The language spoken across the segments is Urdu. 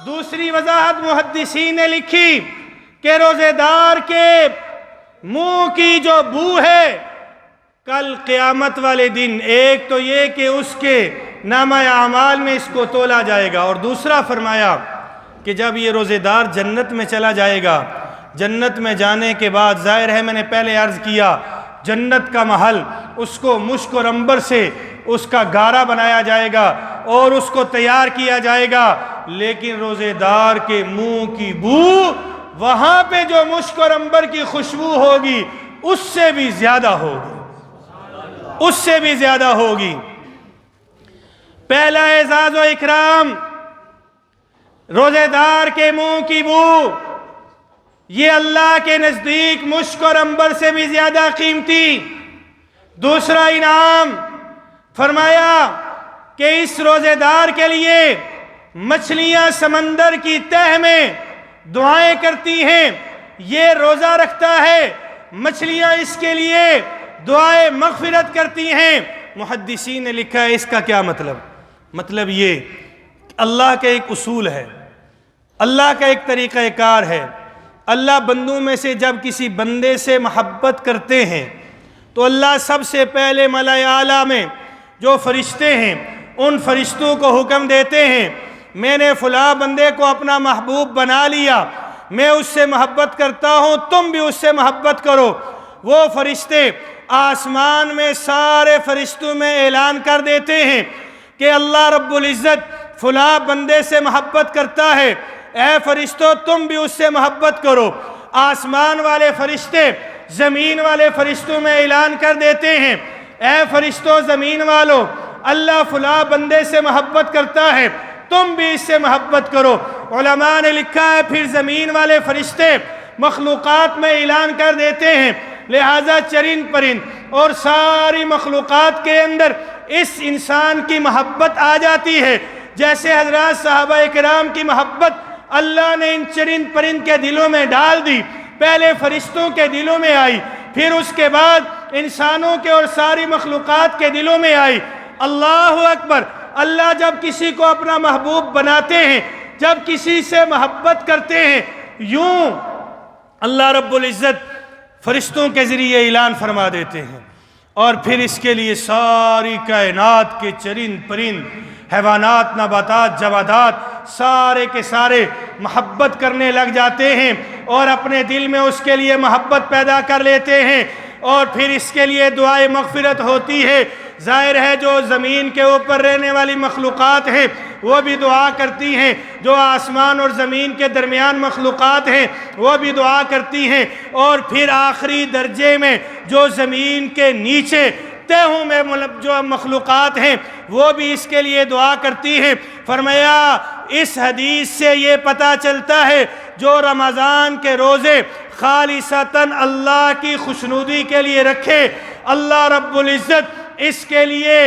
دوسری وضاحت محدثین نے لکھی کہ روزے دار کے منہ کی جو بو ہے کل قیامت والے دن، ایک تو یہ کہ اس کے نامہ اعمال میں اس کو تولا جائے گا، اور دوسرا فرمایا کہ جب یہ روزے دار جنت میں چلا جائے گا، جنت میں جانے کے بعد ظاہر ہے میں نے پہلے عرض کیا جنت کا محل، اس کو مشک اور عنبر سے اس کا گارا بنایا جائے گا اور اس کو تیار کیا جائے گا، لیکن روزے دار کے منہ کی بو وہاں پہ جو مشک اور عنبر کی خوشبو ہوگی اس سے بھی زیادہ ہوگی، اس سے بھی زیادہ ہوگی۔ پہلا اعزاز و اکرام روزے دار کے منہ کی بو، یہ اللہ کے نزدیک مشک اور عنبر سے بھی زیادہ قیمتی۔ دوسرا انعام فرمایا کہ اس روزے دار کے لیے مچھلیاں سمندر کی تہ میں دعائیں کرتی ہیں، یہ روزہ رکھتا ہے، مچھلیاں اس کے لیے دعائیں مغفرت کرتی ہیں۔ محدثین نے لکھا ہے اس کا کیا مطلب یہ اللہ کا ایک اصول ہے، اللہ کا ایک طریقہ کار ہے۔ اللہ بندوں میں سے جب کسی بندے سے محبت کرتے ہیں تو اللہ سب سے پہلے ملائے اعلیٰ میں جو فرشتے ہیں ان فرشتوں کو حکم دیتے ہیں میں نے فلاں بندے کو اپنا محبوب بنا لیا، میں اس سے محبت کرتا ہوں، تم بھی اس سے محبت کرو۔ وہ فرشتے آسمان میں سارے فرشتوں میں اعلان کر دیتے ہیں کہ اللہ رب العزت فلاں بندے سے محبت کرتا ہے، اے فرشتوں تم بھی اس سے محبت کرو۔ آسمان والے فرشتے زمین والے فرشتوں میں اعلان کر دیتے ہیں، اے فرشتوں زمین والو، اللہ فلاں بندے سے محبت کرتا ہے، تم بھی اس سے محبت کرو۔ علماء نے لکھا ہے پھر زمین والے فرشتے مخلوقات میں اعلان کر دیتے ہیں، لہٰذا چرند پرند اور ساری مخلوقات کے اندر اس انسان کی محبت آ جاتی ہے، جیسے حضرات صحابہ کرام کی محبت اللہ نے ان چرند پرند کے دلوں میں ڈال دی، پہلے فرشتوں کے دلوں میں آئی، پھر اس کے بعد انسانوں کے اور ساری مخلوقات کے دلوں میں آئی۔ اللہ اکبر! اللہ جب کسی کو اپنا محبوب بناتے ہیں، جب کسی سے محبت کرتے ہیں، یوں اللہ رب العزت فرشتوں کے ذریعے اعلان فرما دیتے ہیں، اور پھر اس کے لیے ساری کائنات کے چرند پرند، حیوانات، نباتات، جوادات سارے کے سارے محبت کرنے لگ جاتے ہیں اور اپنے دل میں اس کے لیے محبت پیدا کر لیتے ہیں، اور پھر اس کے لیے دعائے مغفرت ہوتی ہے۔ ظاہر ہے جو زمین کے اوپر رہنے والی مخلوقات ہیں وہ بھی دعا کرتی ہیں، جو آسمان اور زمین کے درمیان مخلوقات ہیں وہ بھی دعا کرتی ہیں، اور پھر آخری درجے میں جو زمین کے نیچے تہوں میں جو مخلوقات ہیں وہ بھی اس کے لیے دعا کرتی ہیں۔ فرمایا اس حدیث سے یہ پتہ چلتا ہے جو رمضان کے روزے خالصتاً اللہ کی خوشنودی کے لیے رکھے، اللہ رب العزت اس کے لیے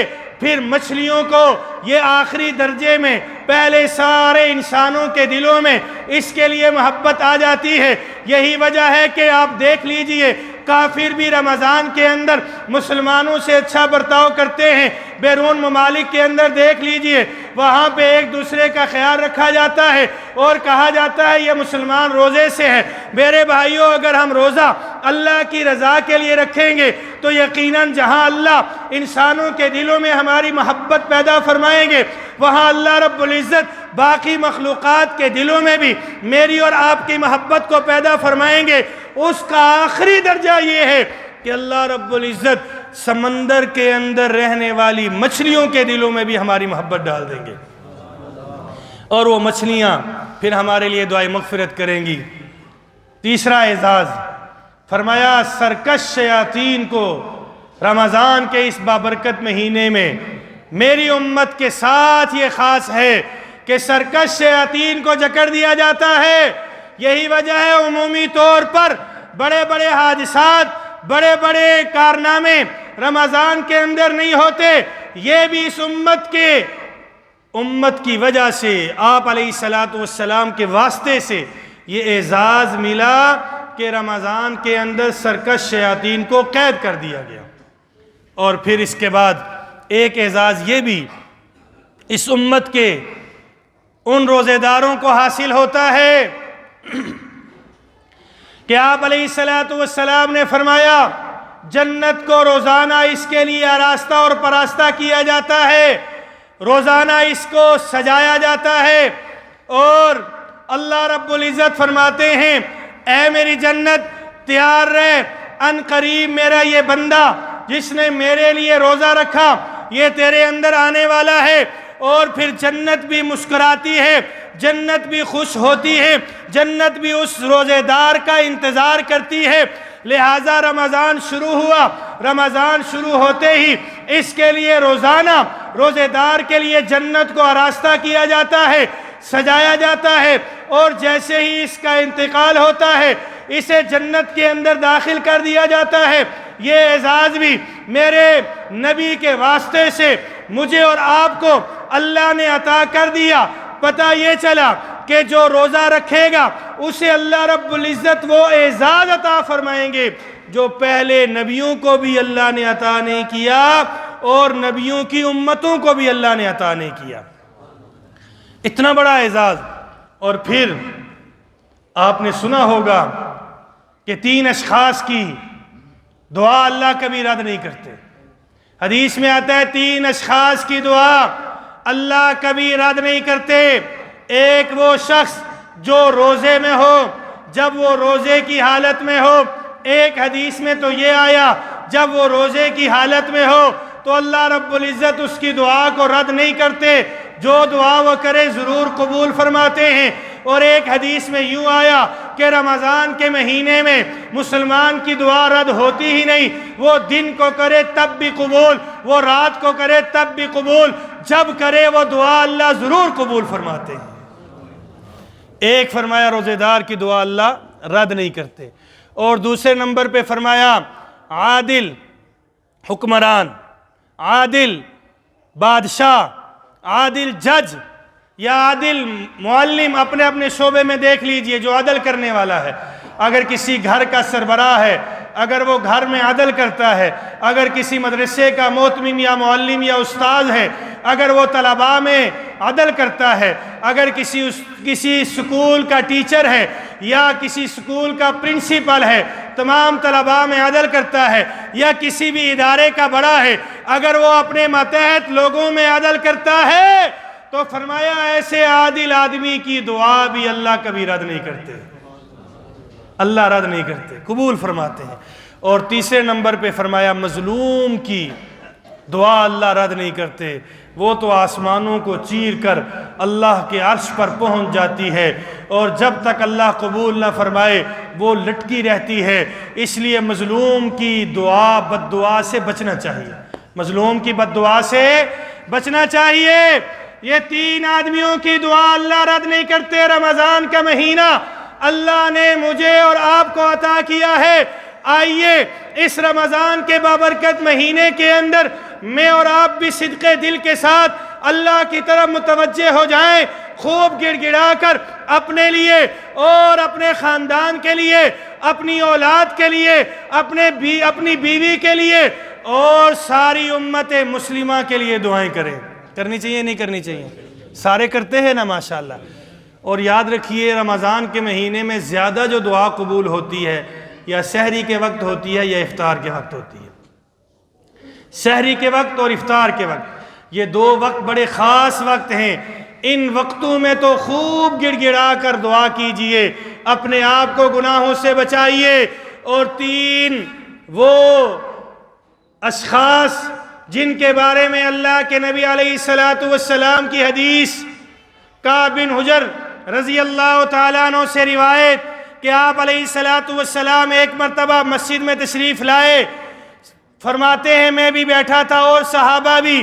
پھر مچھلیوں کو یہ آخری درجے میں پہلے سارے انسانوں کے دلوں میں اس کے لیے محبت آ جاتی ہے۔ یہی وجہ ہے کہ آپ دیکھ لیجئے کافر بھی رمضان کے اندر مسلمانوں سے اچھا برتاؤ کرتے ہیں، بیرون ممالک کے اندر دیکھ لیجئے وہاں پہ ایک دوسرے کا خیال رکھا جاتا ہے اور کہا جاتا ہے یہ مسلمان روزے سے ہے۔ میرے بھائیوں اگر ہم روزہ اللہ کی رضا کے لیے رکھیں گے تو یقیناً جہاں اللہ انسانوں کے دلوں میں ہماری محبت پیدا فرمائیں گے وہاں اللہ رب العزت باقی مخلوقات کے دلوں میں بھی میری اور آپ کی محبت کو پیدا فرمائیں گے۔ اس کا آخری درجہ یہ ہے کہ اللہ رب العزت سمندر کے اندر رہنے والی مچھلیوں کے دلوں میں بھی ہماری محبت ڈال دیں گے، اور وہ مچھلیاں پھر ہمارے لیے دعائے مغفرت کریں گی۔ تیسرا اعزاز فرمایا سرکش شیاطین کو رمضان کے اس بابرکت مہینے میں میری امت کے ساتھ یہ خاص ہے کہ سرکش شیاطین کو جکڑ دیا جاتا ہے۔ یہی وجہ ہے عمومی طور پر بڑے بڑے حادثات، بڑے بڑے کارنامے رمضان کے اندر نہیں ہوتے، یہ بھی اس امت کی وجہ سے آپ علیہ السلام کے واسطے سے یہ اعزاز ملا کہ رمضان کے اندر سرکش شیاطین کو قید کر دیا گیا۔ اور پھر اس کے بعد ایک اعزاز یہ بھی اس امت کے ان روزے داروں کو حاصل ہوتا ہے کہ آپ علیہ السلام نے فرمایا جنت کو روزانہ اس کے لیے آراستہ اور پراستہ کیا جاتا ہے، روزانہ اس کو سجایا جاتا ہے، اور اللہ رب العزت فرماتے ہیں اے میری جنت تیار رہ، ان قریب میرا یہ بندہ جس نے میرے لیے روزہ رکھا یہ تیرے اندر آنے والا ہے۔ اور پھر جنت بھی مسکراتی ہے، جنت بھی خوش ہوتی ہے، جنت بھی اس روزے دار کا انتظار کرتی ہے۔ لہٰذا رمضان شروع ہوا، رمضان شروع ہوتے ہی اس کے لیے روزانہ روزے دار کے لیے جنت کو آراستہ کیا جاتا ہے، سجایا جاتا ہے، اور جیسے ہی اس کا انتقال ہوتا ہے اسے جنت کے اندر داخل کر دیا جاتا ہے۔ یہ اعزاز بھی میرے نبی کے واسطے سے مجھے اور آپ کو اللہ نے عطا کر دیا۔ پتہ یہ چلا کہ جو روزہ رکھے گا اسے اللہ رب العزت وہ اعزاز عطا فرمائیں گے جو پہلے نبیوں کو بھی اللہ نے عطا نہیں کیا اور نبیوں کی امتوں کو بھی اللہ نے عطا نہیں کیا۔ اتنا بڑا اعزاز۔ اور پھر آپ نے سنا ہوگا کہ 3 اشخاص کی دعا اللہ کبھی رد نہیں کرتے۔ حدیث میں آتا ہے 3 اشخاص کی دعا اللہ کبھی رد نہیں کرتے۔ ایک وہ شخص جو روزے میں ہو، جب وہ روزے کی حالت میں ہو، ایک حدیث میں تو یہ آیا جب وہ روزے کی حالت میں ہو تو اللہ رب العزت اس کی دعا کو رد نہیں کرتے، جو دعا وہ کرے ضرور قبول فرماتے ہیں۔ اور ایک حدیث میں یوں آیا کہ رمضان کے مہینے میں مسلمان کی دعا رد ہوتی ہی نہیں، وہ دن کو کرے تب بھی قبول، وہ رات کو کرے تب بھی قبول، جب کرے وہ دعا اللہ ضرور قبول فرماتے ہیں۔ ایک فرمایا روزے دار کی دعا اللہ رد نہیں کرتے، اور دوسرے نمبر پہ فرمایا عادل حکمران، عادل بادشاہ، عادل جج یا عادل معلم، اپنے اپنے شعبے میں دیکھ لیجئے جو عدل کرنے والا ہے۔ اگر کسی گھر کا سربراہ ہے، اگر وہ گھر میں عدل کرتا ہے، اگر کسی مدرسے کا معتمم یا معلم یا استاذ ہے، اگر وہ طلباء میں عدل کرتا ہے، اگر کسی سکول کا ٹیچر ہے یا کسی سکول کا پرنسپل ہے، تمام طلباء میں عدل کرتا ہے، یا کسی بھی ادارے کا بڑا ہے، اگر وہ اپنے ماتحت لوگوں میں عدل کرتا ہے تو فرمایا ایسے عادل آدمی کی دعا بھی اللہ کبھی رد نہیں کرتے، اللہ رد نہیں کرتے، قبول فرماتے ہیں۔ اور تیسرے نمبر پہ فرمایا مظلوم کی دعا اللہ رد نہیں کرتے، وہ تو آسمانوں کو چیر کر اللہ کے عرش پر پہنچ جاتی ہے، اور جب تک اللہ قبول نہ فرمائے وہ لٹکی رہتی ہے۔ اس لیے مظلوم کی دعا بد دعا سے بچنا چاہیے، مظلوم کی بد دعا سے بچنا چاہیے۔ یہ 3 آدمیوں کی دعا اللہ رد نہیں کرتے۔ رمضان کا مہینہ اللہ نے مجھے اور آپ کو عطا کیا ہے، آئیے اس رمضان کے بابرکت مہینے کے اندر میں اور آپ بھی صدقے دل کے ساتھ اللہ کی طرف متوجہ ہو جائیں، خوب گڑ گڑا کر اپنے لیے اور اپنے خاندان کے لیے، اپنی اولاد کے لیے، اپنی بیوی کے لیے اور ساری امت مسلمہ کے لیے دعائیں کریں۔ کرنی چاہیے نہیں کرنی چاہیے؟ سارے کرتے ہیں نا ماشاءاللہ۔ اور یاد رکھیے رمضان کے مہینے میں زیادہ جو دعا قبول ہوتی ہے یا سحری کے وقت ہوتی ہے یا افطار کے وقت ہوتی ہے۔ سحری کے وقت اور افطار کے وقت، یہ 2 وقت بڑے خاص وقت ہیں۔ ان وقتوں میں تو خوب گڑ گڑا کر دعا کیجئے، اپنے آپ کو گناہوں سے بچائیے۔ اور 3 وہ اشخاص جن کے بارے میں اللہ کے نبی علیہ السلام کی حدیث کعب بن حجر رضی اللہ تعالیٰ عنہ سے روایت کہ آپ علیہ السلام ایک مرتبہ مسجد میں تشریف لائے، فرماتے ہیں میں بھی بیٹھا تھا اور صحابہ بھی۔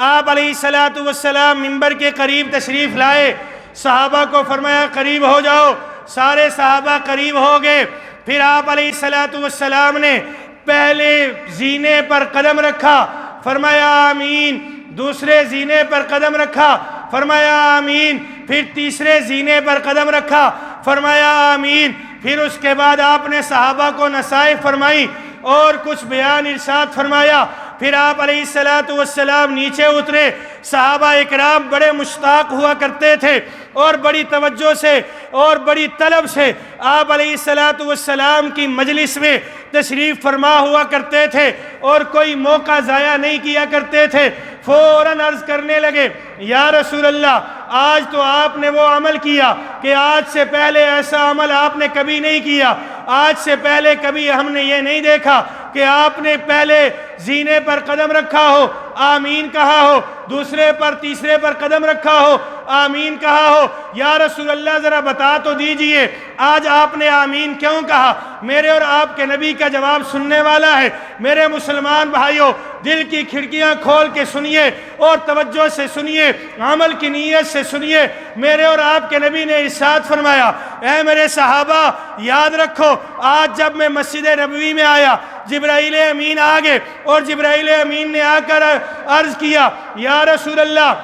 آپ علیہ السلام منبر کے قریب تشریف لائے، صحابہ کو فرمایا قریب ہو جاؤ، سارے صحابہ قریب ہو گئے۔ پھر آپ علیہ السلام نے پہلے زینے پر قدم رکھا، فرمایا آمین، دوسرے زینے پر قدم رکھا، فرمایا آمین، پھر تیسرے زینے پر قدم رکھا، فرمایا آمین۔ پھر اس کے بعد آپ نے صحابہ کو نصائح فرمائی اور کچھ بیان ارشاد فرمایا۔ پھر آپ علیہ السلام نیچے اترے، صحابہ اکرام بڑے مشتاق ہوا کرتے تھے اور بڑی توجہ سے اور بڑی طلب سے آپ علیہ السلام کی مجلس میں تشریف فرما ہوا کرتے تھے اور کوئی موقع ضائع نہیں کیا کرتے تھے۔ فوراً عرض کرنے لگے، یا رسول اللہ، آج تو آپ نے وہ عمل کیا کہ آج سے پہلے ایسا عمل آپ نے کبھی نہیں کیا، آج سے پہلے کبھی ہم نے یہ نہیں دیکھا کہ آپ نے پہلے زینے پر قدم رکھا ہو، آمین کہا ہو، دوسرے پر تیسرے پر قدم رکھا ہو، آمین کہا ہو۔ یا رسول اللہ ذرا بتا تو دیجئے آج آپ نے آمین کیوں کہا؟ میرے اور آپ کے نبی کا جواب سننے والا ہے۔ میرے مسلمان بھائیوں، دل کی کھڑکیاں کھول کے سنیے اور توجہ سے سنیے، عمل کی نیت سے سنیے۔ میرے اور آپ کے نبی نے ارشاد فرمایا، اے میرے صحابہ یاد رکھو، آج جب میں مسجد نبوی میں آیا، جبرائیل امین آگے اور جبرائیل امین نے آ کر عرض کیا، یا رسول اللہ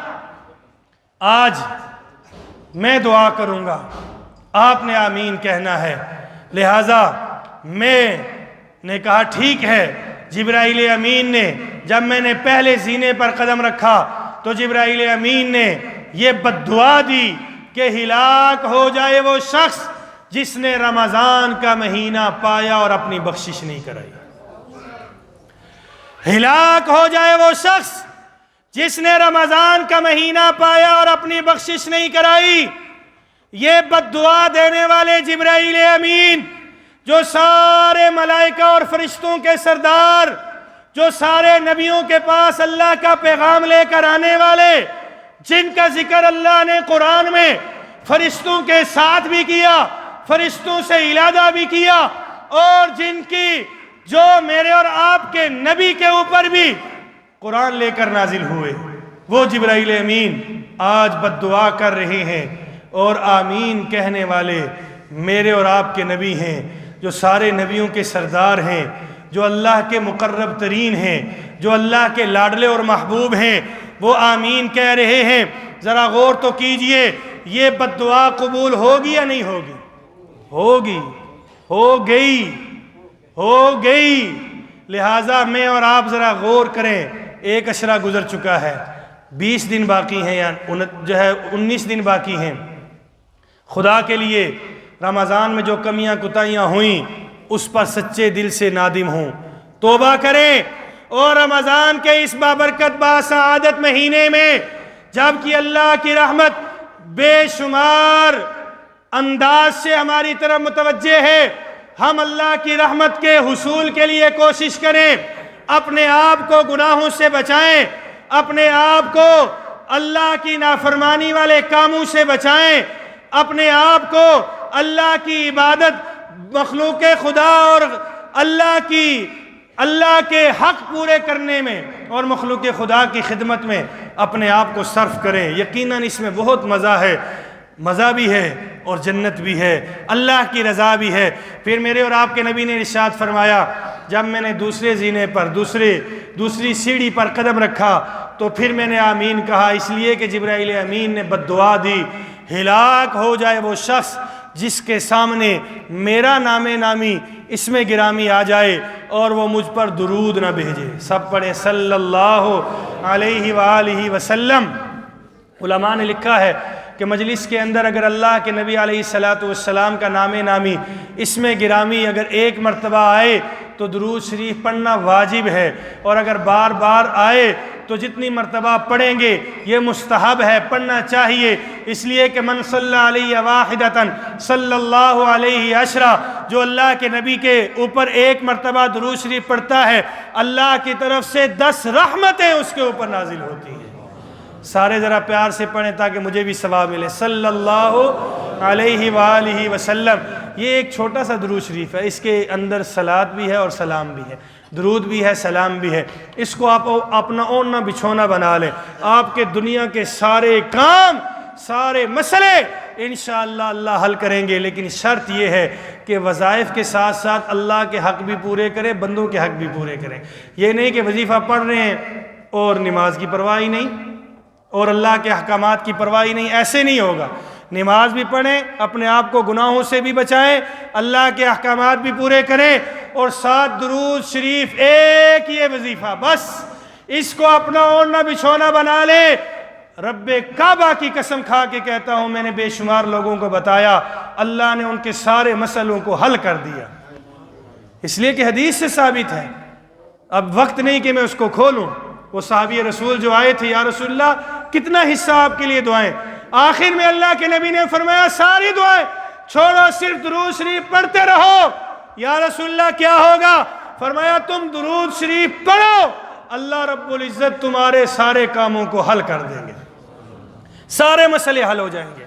آج میں دعا کروں گا، آپ نے آمین کہنا ہے۔ لہٰذا میں نے کہا ٹھیک ہے۔ جبرائیل امین نے جب میں نے پہلے زینے پر قدم رکھا تو جبرائیل امین نے یہ بد دعا دی کہ ہلاک ہو جائے وہ شخص جس نے رمضان کا مہینہ پایا اور اپنی بخشش نہیں کرائی۔ ہلاک ہو جائے وہ شخص جس نے رمضان کا مہینہ پایا اور اپنی بخشش نہیں کرائی۔ یہ بد دعا دینے والے جبرائیل امین، جو سارے ملائکہ اور فرشتوں کے سردار، جو سارے نبیوں کے پاس اللہ کا پیغام لے کر آنے والے، جن کا ذکر اللہ نے قرآن میں فرشتوں کے ساتھ بھی کیا، فرشتوں سے علادہ بھی کیا، اور جن کی جو میرے اور آپ کے نبی کے اوپر بھی قرآن لے کر نازل ہوئے، وہ جبرائیل امین آج بد دعا کر رہے ہیں۔ اور آمین کہنے والے میرے اور آپ کے نبی ہیں، جو سارے نبیوں کے سردار ہیں، جو اللہ کے مقرب ترین ہیں، جو اللہ کے لاڈلے اور محبوب ہیں، وہ آمین کہہ رہے ہیں۔ ذرا غور تو کیجئے، یہ بد دعا قبول ہوگی یا نہیں ہوگی؟ ہوگی، ہو گئی۔ لہٰذا میں اور آپ ذرا غور کریں، ایک عشرہ گزر چکا ہے، 20 دن باقی ہیں یا 19 دن باقی ہیں۔ خدا کے لیے رمضان میں جو کمیاں کوتاہیاں ہوئیں اس پر سچے دل سے نادم ہوں، توبہ کریں، اور رمضان کے اس بابرکت باسعادت مہینے میں جب کہ اللہ کی رحمت بے شمار انداز سے ہماری طرف متوجہ ہے، ہم اللہ کی رحمت کے حصول کے لیے کوشش کریں، اپنے آپ کو گناہوں سے بچائیں، اپنے آپ کو اللہ کی نافرمانی والے کاموں سے بچائیں، اپنے آپ کو اللہ کی عبادت، مخلوق خدا اور اللہ کے حق پورے کرنے میں اور مخلوق خدا کی خدمت میں اپنے آپ کو صرف کریں۔ یقیناً اس میں بہت مزہ بھی ہے اور جنت بھی ہے، اللہ کی رضا بھی ہے۔ پھر میرے اور آپ کے نبی نے ارشاد فرمایا، جب میں نے دوسرے زینے پر دوسری سیڑھی پر قدم رکھا تو پھر میں نے آمین کہا، اس لیے کہ جبرائیل امین نے بد دعا دی، ہلاک ہو جائے وہ شخص جس کے سامنے میرا نام نامی اس میں گرامی آ جائے اور وہ مجھ پر درود نہ بھیجے۔ سب پڑھیں صلی اللہ علیہ وآلہ وسلم۔ علماء نے لکھا ہے کہ مجلس کے اندر اگر اللہ کے نبی علیہ السلام کا نام نامی اس میں گرامی اگر ایک مرتبہ آئے تو درود شریف پڑھنا واجب ہے، اور اگر بار بار آئے تو جتنی مرتبہ پڑھیں گے یہ مستحب ہے، پڑھنا چاہیے، اس لیے کہ من صلی علیہ واحدۃ صلی اللہ علیہ عشرہ، جو اللہ کے نبی کے اوپر ایک مرتبہ درود شریف پڑھتا ہے اللہ کی طرف سے 10 رحمتیں اس کے اوپر نازل ہوتی ہیں۔ سارے ذرا پیار سے پڑھیں تاکہ مجھے بھی ثواب ملے، صلی اللہ علیہ وآلہ وسلم۔ یہ ایک چھوٹا سا درود شریف ہے، اس کے اندر صلات بھی ہے اور سلام بھی ہے، درود بھی ہے، سلام بھی ہے۔ اس کو آپ اپنا اوڑھنا بچھونا بنا لیں، آپ کے دنیا کے سارے کام، سارے مسئلے انشاءاللہ اللہ حل کریں گے، لیکن شرط یہ ہے کہ وظائف کے ساتھ ساتھ اللہ کے حق بھی پورے کریں، بندوں کے حق بھی پورے کریں۔ یہ نہیں کہ وظیفہ پڑھ رہے ہیں اور نماز کی پرواہ ہی نہیں اور اللہ کے احکامات کی پرواہ ہی نہیں، ایسے نہیں ہوگا۔ نماز بھی پڑھیں، اپنے آپ کو گناہوں سے بھی بچائیں، اللہ کے احکامات بھی پورے کریں، اور ساتھ درود شریف ایک یہ وظیفہ، بس اس کو اپنا اوڑھنا بچھونا بنا لیں۔ رب کعبہ کی قسم کھا کے کہتا ہوں میں نے بے شمار لوگوں کو بتایا، اللہ نے ان کے سارے مسئلوں کو حل کر دیا، اس لیے کہ حدیث سے ثابت ہے۔ اب وقت نہیں کہ میں اس کو کھولوں۔ وہ صحابی رسول جو آئے تھے، یا رسول اللہ کتنا حصہ آپ کے لیے دعائیں؟ آخر میں اللہ کے نبی نے فرمایا ساری دعائیں چھوڑو، صرف درود شریف پڑھتے رہو۔ یا رسول اللہ کیا ہوگا؟ فرمایا تم درود شریف پڑھو، اللہ رب العزت تمہارے سارے کاموں کو حل کر دیں گے، سارے مسئلے حل ہو جائیں گے۔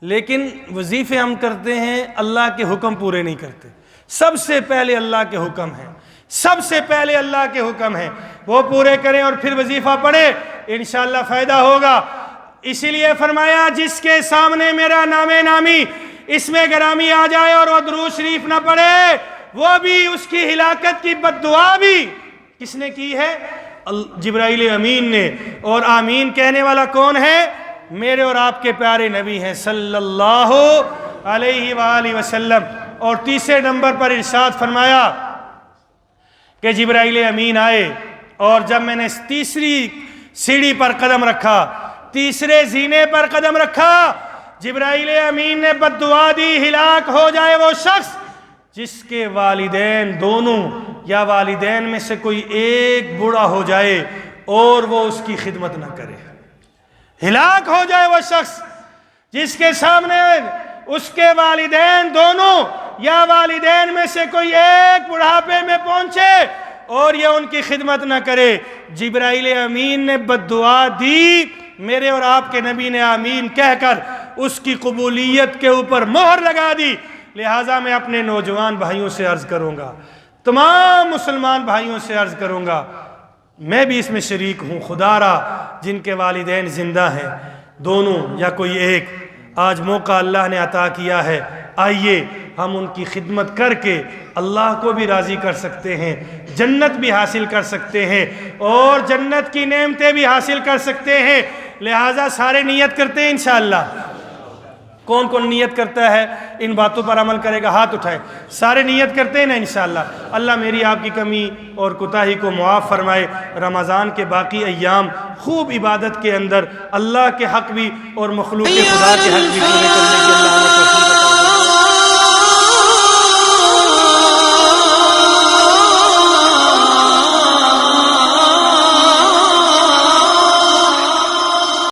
لیکن وظیفے ہم کرتے ہیں، اللہ کے حکم پورے نہیں کرتے۔ سب سے پہلے اللہ کے حکم ہیں، سب سے پہلے اللہ کے حکم ہیں، وہ پورے کریں اور پھر وظیفہ پڑھیں، انشاءاللہ فائدہ ہوگا۔ اسی لیے فرمایا جس کے سامنے میرا نام نامی اس میں گرامی آ جائے اور وہ درود شریف نہ پڑھے، وہ بھی اس کی ہلاکت کی بد دعا بھی کس نے کی ہے؟ جبرائیل امین نے۔ اور آمین کہنے والا کون ہے؟ میرے اور آپ کے پیارے نبی ہیں صلی اللہ علیہ وآلہ وسلم۔ اور تیسرے نمبر پر ارشاد فرمایا کہ جبرائیل امین آئے، اور جب میں نے تیسری سیڑھی پر قدم رکھا، تیسرے زینے پر قدم رکھا، جبرائیل امین نے بد دعا دی، ہلاک ہو جائے وہ شخص جس کے والدین دونوں یا والدین میں سے کوئی ایک بوڑھا ہو جائے اور وہ اس کی خدمت نہ کرے۔ ہلاک ہو جائے وہ شخص جس کے سامنے اس کے والدین دونوں یا والدین میں سے کوئی ایک بڑھاپے میں پہنچے اور یہ ان کی خدمت نہ کرے۔ جبرائیل امین نے بد دعا دی، میرے اور آپ کے نبی نے آمین کہہ کر اس کی قبولیت کے اوپر مہر لگا دی۔ لہٰذا میں اپنے نوجوان بھائیوں سے عرض کروں گا، تمام مسلمان بھائیوں سے عرض کروں گا، میں بھی اس میں شریک ہوں، خدا را جن کے والدین زندہ ہیں دونوں یا کوئی ایک، آج موقع اللہ نے عطا کیا ہے، آئیے ہم ان کی خدمت کر کے اللہ کو بھی راضی کر سکتے ہیں، جنت بھی حاصل کر سکتے ہیں اور جنت کی نعمتیں بھی حاصل کر سکتے ہیں۔ لہٰذا سارے نیت کرتے ہیں انشاءاللہ۔ کون کون نیت کرتا ہے ان باتوں پر عمل کرے گا؟ ہاتھ اٹھائے۔ سارے نیت کرتے ہیں نا انشاءاللہ۔ اللہ میری آپ کی کمی اور کوتاہی کو معاف فرمائے۔ رمضان کے باقی ایام خوب عبادت کے اندر اللہ کے حق بھی اور مخلوق خدا کے حق بھی پورے کرنے کی اللہ ہمیں توفیق